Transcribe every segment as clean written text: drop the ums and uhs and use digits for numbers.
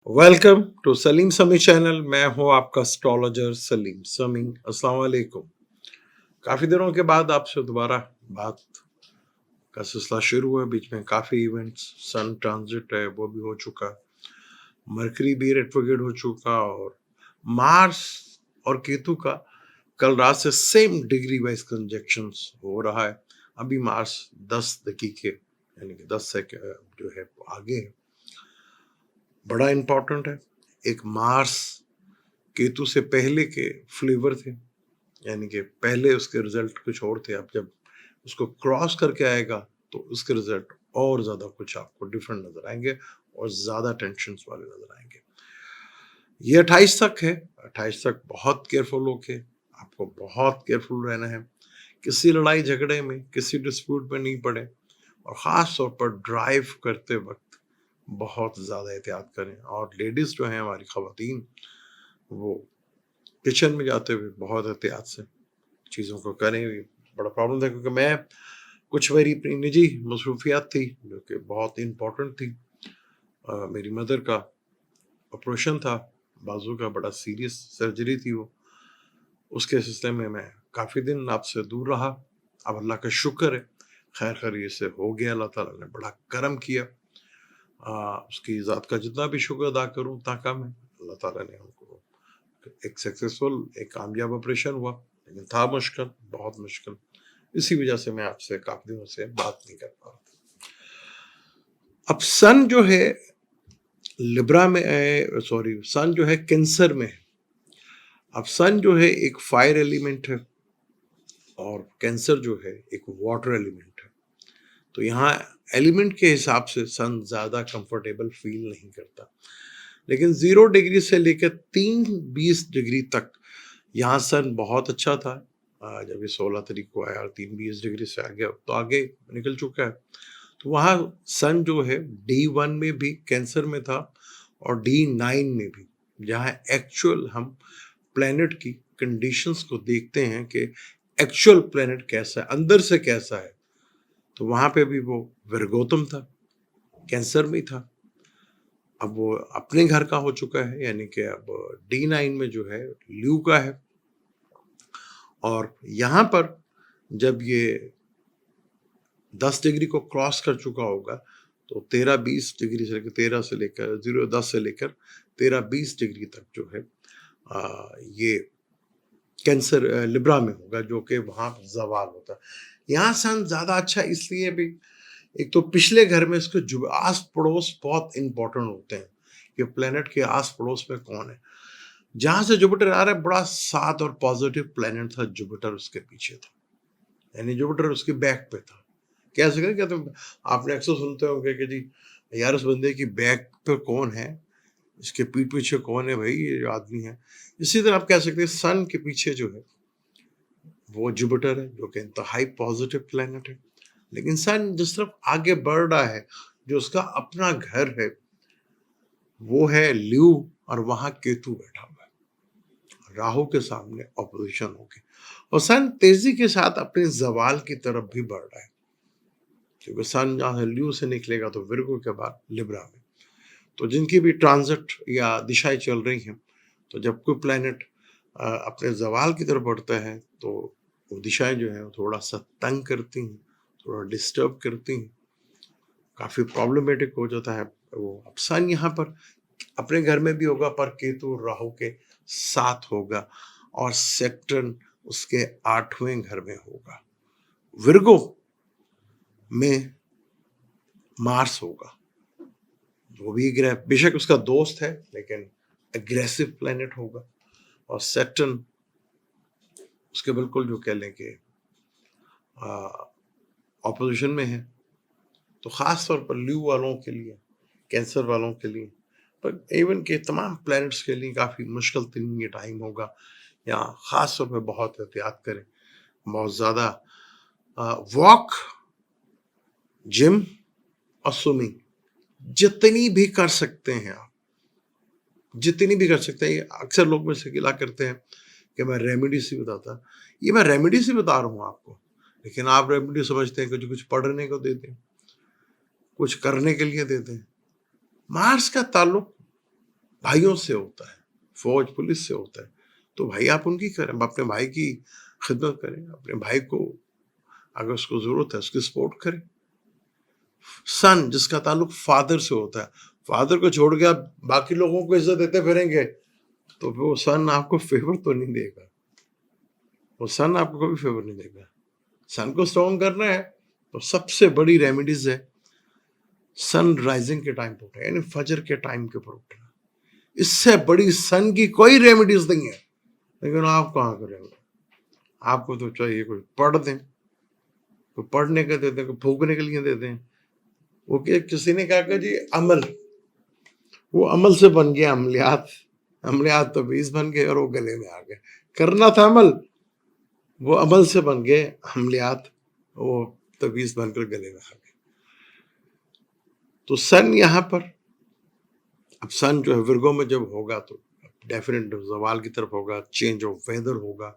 Welcome to Salim समी channel. मैं हूं आपका एस्ट्रोलॉजर सलीम समी। अस्सलाम वालेकुम। काफ़ी दिनों के बाद आपसे दोबारा बात का सिलसिला शुरू हुआ। बीच में काफ़ी इवेंट्स, सन ट्रांजिट है वो भी हो चुका, मरकरी भी रेट्रोग्रेड हो चुका, और मार्स और केतु का कल रात से सेम डिग्री वाइज कंजक्शंस हो रहा है। अभी मार्स 10 दकीके यानी कि 10 सेकंड जो है आगे है। बड़ा इंपॉर्टेंट है। एक मार्स केतु से पहले के फ्लेवर थे, यानी कि पहले उसके रिजल्ट कुछ और थे। अब जब उसको क्रॉस करके आएगा तो उसके रिजल्ट और ज्यादा कुछ आपको डिफरेंट नजर आएंगे और ज्यादा टेंशन वाले नजर आएंगे। ये 28 तक है। 28 तक बहुत केयरफुल होके आपको बहुत केयरफुल रहना है। किसी लड़ाई झगड़े में, किसी डिस्प्यूट में नहीं पड़े, और ख़ास तौर पर ड्राइव करते वक्त बहुत ज़्यादा एहतियात करें। और लेडीज़ जो हैं, हमारी ख़वातीन, वो किचन में जाते हुए बहुत एहतियात से चीज़ों को करें। भी बड़ा प्रॉब्लम था, क्योंकि मैं कुछ मेरी अपनी निजी मसरूफियात थी जो कि बहुत इम्पोर्टेंट थी। मेरी मदर का ऑपरेशन था, बाजू का, बड़ा सीरियस सर्जरी थी वो। उसके सिलसिले में मैं काफ़ी दिन आपसे दूर रहा। अब अल्लाह का शुक्र है, खैर खैरियत से हो गया। अल्लाह ताला ने बड़ा करम किया। उसकी ज़ात का जितना भी शुक्र अदा करूँ उतना कम है। अल्लाह ताला ने हमको एक सक्सेसफुल, एक कामयाब ऑपरेशन हुआ, लेकिन था मुश्किल, बहुत मुश्किल। इसी वजह से मैं आपसे काफ़ी दिनों से बात नहीं कर पा रहा। अब सन जो है लिब्रा में है, सॉरी, सन जो है कैंसर में है। अब सन जो है एक फायर एलिमेंट है और कैंसर जो है एक वाटर एलिमेंट है। तो यहाँ एलिमेंट के हिसाब से सन ज़्यादा कंफर्टेबल फील नहीं करता। लेकिन 0 डिग्री से लेकर 3-20 डिग्री तक यहाँ सन बहुत अच्छा था। जब ये 16 तारीख को आया और 3-20 डिग्री से आगे, अब तो आगे निकल चुका है। तो वहाँ सन जो है D1 में भी कैंसर में था और D9 में भी, जहाँ एक्चुअल हम प्लेनेट की कंडीशंस को देखते हैं कि एक्चुअल प्लेनेट कैसा है, अंदर से कैसा है। तो वहाँ पे भी वो विरगोतम था, कैंसर में था। अब वो अपने घर का हो चुका है, यानी कि अब D9 में जो है ल्यू का है। और यहाँ पर जब ये 10 डिग्री को क्रॉस कर चुका होगा तो 13-20 डिग्री से लेकर 10 से लेकर 13-20 डिग्री तक जो है ये कैंसर लिब्रा में होगा, जो कि वहाँ जवाल होता है। यहाँ सन ज़्यादा अच्छा इसलिए भी, एक तो पिछले घर में इसके आस पड़ोस बहुत इंपॉर्टेंट होते हैं कि प्लेनेट के आस पड़ोस में कौन है। जहाँ से जुपिटर आ रहा है, बड़ा साथ और पॉजिटिव प्लेनेट था जुपिटर, उसके पीछे था, यानी जुपिटर उसके बैक पे था। कैसे करें, क्या तो आपने अक्सर सुनते होंगे कि जी यार उस बंदे की बैक पे कौन है, इसके पीठ पीछे कौन है, भाई ये जो आदमी है। इसी तरह आप कह सकते हैं सन के पीछे जो है वो जुपिटर है, जो कि इंतहाई पॉजिटिव प्लेनेट है। लेकिन सन जिस तरफ आगे बढ़ रहा है, जो उसका अपना घर है, वो है ल्यू, और वहां केतु बैठा हुआ है राहु के सामने ऑपोजिशन होगी। और सन तेजी के साथ अपने जवाल की तरफ भी बढ़ रहा है, क्योंकि सन जहाँ ल्यू से निकलेगा तो विर्गो के बाद लिब्रा में। तो जिनकी भी ट्रांजिट या दिशाएं चल रही हैं, तो जब कोई प्लैनेट अपने जवाल की तरफ बढ़ता है तो वो दिशाएं जो है थोड़ा सा तंग करती हैं, थोड़ा डिस्टर्ब करती हैं, काफ़ी प्रॉब्लमेटिक हो जाता है वो। अब सन यहाँ पर अपने घर में भी होगा, पर केतु राहु के साथ होगा, और सेक्टर्न उसके 8वें घर में होगा। विर्गो में मार्स होगा, वो भी ग्रह बेशक उसका दोस्त है, लेकिन एग्रेसिव प्लेनेट होगा। और सैटर्न उसके बिल्कुल जो कह लें कि ऑपोजिशन में है। तो ख़ास तौर पर ल्यू वालों के लिए, कैंसर वालों के लिए, पर इवन के तमाम प्लैनेट्स के लिए काफ़ी मुश्किल तरीन ये टाइम होगा। यहाँ ख़ास तौर पर बहुत एहतियात करें, बहुत ज़्यादा वॉक, जिम और स्विमिंग जितनी भी कर सकते हैं आप, जितनी भी कर सकते हैं। अक्सर लोग मुझसे गिला करते हैं कि मैं रेमेडी से बताता, ये मैं रेमेडी से बता रहा हूँ आपको, लेकिन आप रेमेडी समझते हैं कि जो कुछ पढ़ने को देते हैं, कुछ करने के लिए देते हैं। मार्स का ताल्लुक भाइयों से होता है, फौज पुलिस से होता है, तो भाई आप उनकी करें, अपने भाई की खिदमत करें, अपने भाई को अगर उसको जरूरत है उसकी सपोर्ट करें। सन जिसका ताल्लुक फादर से होता है, फादर को छोड़ के आप बाकी लोगों को इज्जत देते फिरेंगे तो वो सन आपको फेवर तो नहीं देगा, वो सन आपको कभी फेवर नहीं देगा। सन को स्ट्रॉन्ग करना है तो सबसे बड़ी रेमेडीज है सन राइजिंग के टाइम पर उठना, यानी फजर के टाइम के ऊपर उठना। इससे बड़ी सन की कोई रेमेडीज नहीं है, लेकिन आप कहाँ करेंगे? आपको तो चाहिए कोई पढ़ दें, कोई पढ़ने का दे दें, कोई फूकने के लिए दे दें। वो किसी ने कहा कि जी अमल, वो अमल से बन गया अमलियात, अमलियात तो 20 बन गए और वो गले में आ गए। करना था अमल, वो अमल से बन गए अमलियात, वो तो 20 बनकर गले में आ गए। तो सन यहाँ पर, अब सन जो है विर्गो में जब होगा तो डेफिनेट जवाल की तरफ होगा, चेंज ऑफ वेदर होगा,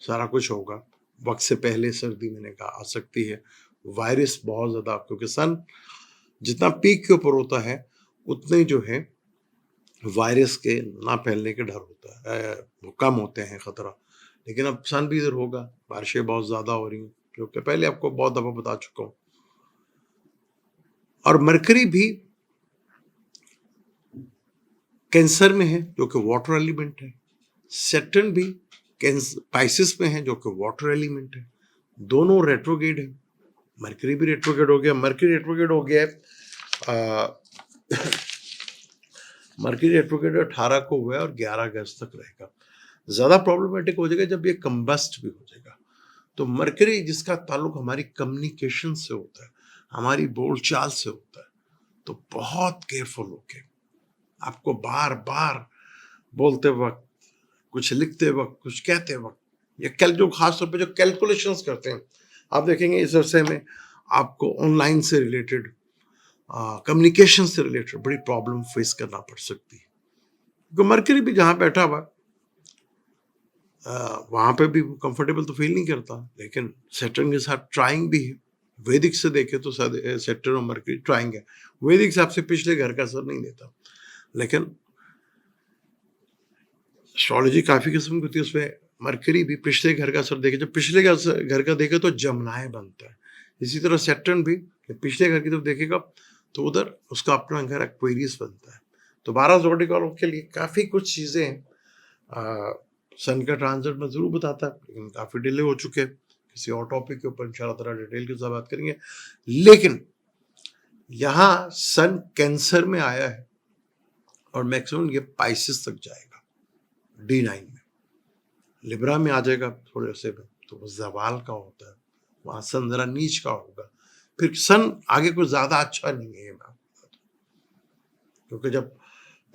सारा कुछ होगा। वक्त से पहले सर्दी मैंने कहा आ सकती है, वायरस बहुत ज्यादा, क्योंकि सन जितना पीक के ऊपर होता है उतने ही जो है वायरस के ना फैलने के डर होता है, वो कम होते हैं खतरा। लेकिन अब सन भी इधर होगा, बारिशें बहुत ज्यादा हो रही हैं, क्योंकि पहले आपको बहुत दफा बता चुका हूँ। और मरकरी भी कैंसर में है जो कि वाटर एलिमेंट है, सैटर्न भी पाइसिस में है जो कि वाटर एलिमेंट है, दोनों रेट्रोगेड है। मरकरी भी रेट्रोगेड हो गया, मरकरी रेट्रोगेड हो गया मरकरी रेट्रोगेड 18 को हुआ है और 11 अगस्त तक रहेगा। ज्यादा प्रॉब्लमेटिक हो जाएगा जब ये कंबस्ट भी हो जाएगा। तो मरकरी जिसका ताल्लुक हमारी कम्युनिकेशन से होता है, हमारी बोलचाल से होता है, तो बहुत केयरफुल होके आपको बार बार बोलते वक्त, कुछ लिखते वक्त, कुछ कहते वक्त, या जो खासतौर पे जो कैलकुलेशंस करते हैं, आप देखेंगे इस अरसे में आपको ऑनलाइन से रिलेटेड, कम्युनिकेशन से रिलेटेड बड़ी प्रॉब्लम फेस करना पड़ सकती है। क्योंकि मरकरी भी जहाँ बैठा हुआ वहां पे भी कंफर्टेबल तो फील नहीं करता, लेकिन सैटर्न के साथ ट्राइंग भी है। वैदिक से देखे तो सैटर्न और मरकरी ट्राइंग है, वैदिक हिसाब से पिछले घर का असर नहीं देता, लेकिन एस्ट्रोलॉजी काफी किस्म की होती है, उसमें मरकरी भी पिछले घर का असर देखे, जब पिछले घर का देखे तो जमनाए बनता है। इसी तरह सैटर्न भी पिछले घर की तरफ देखेगा तो उधर उसका अपना घर एक्वेरियस बनता है। तो 12 ज़ोडिएक वालों के लिए काफी कुछ चीजें सन का ट्रांजिट में जरूर बताता है, लेकिन काफी डिले हो चुके हैं। किसी और टॉपिक के ऊपर इंशाल्लाह ताला डिटेल के साथ बात करेंगे। लेकिन यहाँ सन कैंसर में आया है और मैक्सिमम ये पाइसिस तक जाएगा, D9 में, लिब्रा में आ जाएगा थोड़े से में, तो वो जवाल का होता है, वहां सन जरा नीच का होगा। फिर सन आगे कुछ ज्यादा अच्छा नहीं है, क्योंकि जब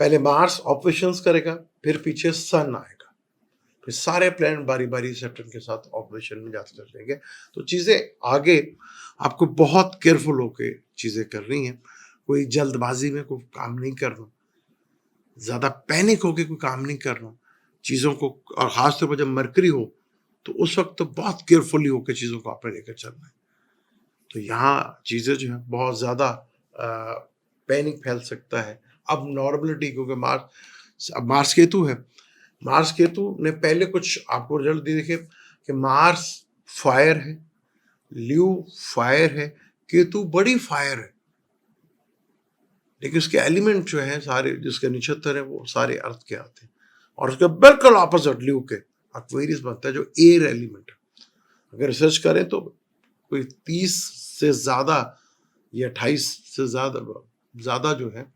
पहले मार्स ऑपरेशंस करेगा, फिर पीछे सन आएगा, फिर सारे प्लैनेट बारी बारी सैटर्न के साथ ऑपरेशन में जाते चलेंगे। तो चीजें आगे आपको बहुत केयरफुल होके चीजें करनी है, कोई जल्दबाजी में कोई काम नहीं करना, ज्यादा पैनिक होके कोई काम नहीं करना चीजों को। और खासतौर पर जब मरकरी हो तो उस वक्त तो बहुत केयरफुली होकर चीजों को आपने लेकर चलना है। तो यहाँ चीजें जो है बहुत ज्यादा पैनिक फैल सकता है। अब नॉर्मलिटी, क्योंकि मार्स केतु है, मार्स केतु ने पहले कुछ आपको रिजल्ट दिए देखे कि मार्स फायर है, ल्यू फायर है, केतु बड़ी फायर है, लेकिन उसके एलिमेंट जो है सारे, जिसके नक्षत्र है वो सारे अर्थ के आते हैं। और उसके बिल्कुल ऑपोजिट ल्यू के एक्वेरियस बनता है जो एयर एलिमेंट है। अगर रिसर्च करें तो कोई 30 से ज्यादा या 28 से ज्यादा जो है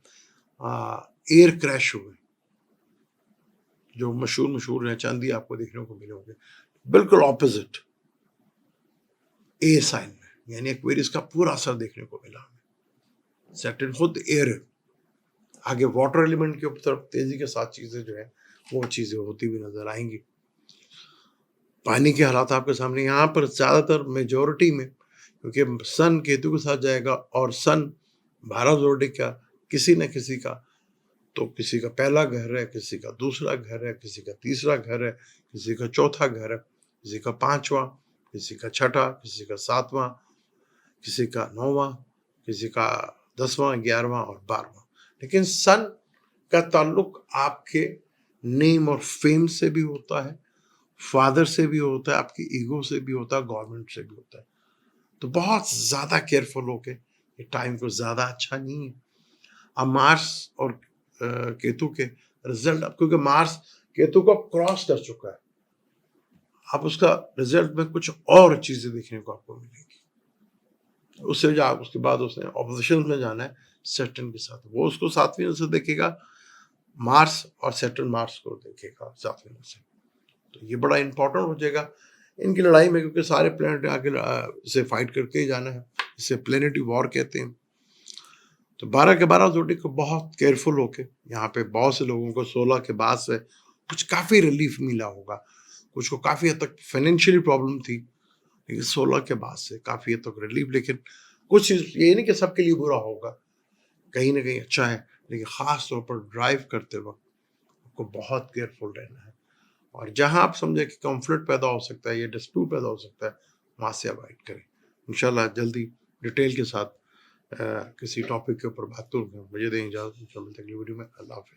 एयर क्रैश हुए, जो मशहूर है, चांदी आपको देखने को मिले होंगे, बिल्कुल ऑपोजिट एयर साइन में, यानी एक्वेरियस का पूरा असर देखने को मिला हमें। सैटर्न खुद एयर है, आगे वाटर एलिमेंट के तरफ तेजी के साथ चीजें जो है वो चीजें होती हुई नजर आएंगी। पानी के हालात आपके सामने, यहाँ पर ज्यादातर मेजोरिटी में, क्योंकि सन केतु के साथ जाएगा और सन 12 ज़ोडिएक का किसी न किसी का, तो किसी का पहला घर है, किसी का दूसरा घर है, किसी का तीसरा घर है, किसी का चौथा घर है, किसी का 5वां, किसी का 6ठा, किसी का 7वां, किसी का 9वां, किसी का 10वां, 11वां और 12वां। लेकिन सन का ताल्लुक आपके नेम और फेम से भी होता है, फादर से भी होता है, आपकी ईगो से भी होता है, गवर्नमेंट से भी होता है। तो बहुत ज़्यादा केयरफुल होके ये टाइम को ज़्यादा अच्छा नहीं है। अब मार्स और केतु के रिजल्ट, अब क्योंकि मार्स केतु को क्रॉस कर चुका है, अब उसका रिजल्ट में कुछ और चीजें देखने को आपको मिलेगी। उससे जो उसके बाद उसने ऑपोजिशन में जाना है सैटर्न के साथ, वो उसको 7वीं नजर से देखेगा, मार्स और सैटर्न मार्स को देखेगा 7वीं नजर से। तो ये बड़ा इंपॉर्टेंट हो जाएगा इनकी लड़ाई में, क्योंकि सारे प्लेनेट आगे से फाइट करके ही जाना है, इसे प्लेनेटरी वॉर कहते हैं। तो 12 के 12 जोड़ी को बहुत केयरफुल होके, यहाँ पे बहुत से लोगों को 16 के बाद से कुछ काफ़ी रिलीफ मिला होगा, कुछ को काफ़ी हद तक फाइनेंशियली प्रॉब्लम थी, लेकिन 16 के बाद से काफ़ी हद तक रिलीफ। लेकिन कुछ चीज़ ये नहीं कि सबके लिए बुरा होगा, कहीं ना कहीं अच्छा है, लेकिन ख़ास तौर पर ड्राइव करते वक्त आपको बहुत केयरफुल रहना है। और जहाँ आप समझे कि कॉन्फ्लिक्ट पैदा हो सकता है या डिस्प्यूट पैदा हो सकता है, वहाँ से अवॉइड करें। इंशाल्लाह जल्दी डिटेल के साथ किसी टॉपिक के ऊपर बात करूँगा। मुझे दें इजाज़त, इंशाल्लाह अगली वीडियो में। अल्लाह हाफ़िज़।